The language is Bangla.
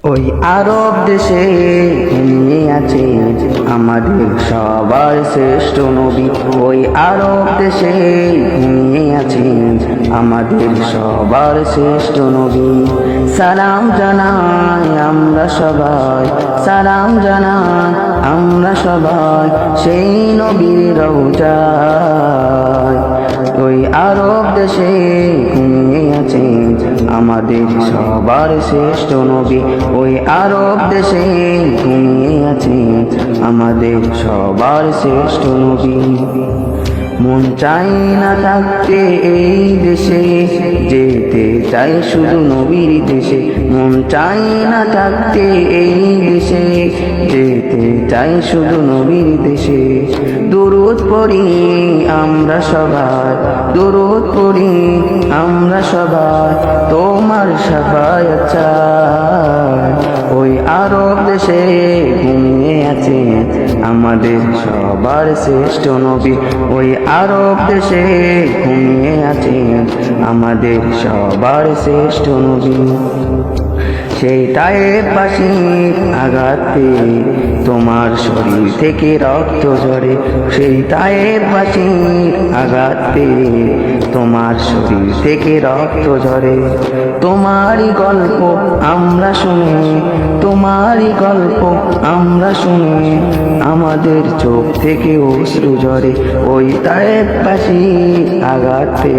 ওই আরব দেশে ঘুমিয়ে আছে আমাদের সবার শ্রেষ্ঠ নবী। ওই আরব দেশে ঘুমিয়ে আছে আমাদের সবার শ্রেষ্ঠ নবী। সালাম জানাই আমরা সবাই, সালাম জানাই আমরা সবাই সেই নবীর রওজায়। ওই আরব দেশে ঘুমিয়ে আছে আমাদের সবার শ্রেষ্ঠ নবী। ওই আরব দেশে ঘুমিয়ে আছে আমাদের সবার শ্রেষ্ঠ নবী। মন চাই না থাকতে এই দেশে, যেতে চাই শুধু নবীর দেশে। মন চাই না থাকতে এই দেশে, যেতে চাই শুধু নবীর দেশে। দুরূদ পড়ি আমরা সবাই, দুরূদ পড়ি আমরা সবাই তোমার শাফায়াত চাই। ওই আরব দেশে ঘুমিয়ে আছে আমাদের সবার শ্রেষ্ঠ নবী। ওই আরব দেশে ঘুমিয়ে আছে আমাদের সবার শ্রেষ্ঠ নবী। সেই তায়েফবাসীর আঘাতে তোমার শরীর থেকে রক্ত ঝরে। সেই তায়েফবাসীর আঘাতে তোমার শরীর থেকে রক্ত ঝরে। তোমারই গল্প আমরা শুনে, তোমারই গল্প আমরা শুনে আমাদের চোখ থেকে অশ্রু ঝরে। ওই তায়েফবাসীর আঘাতে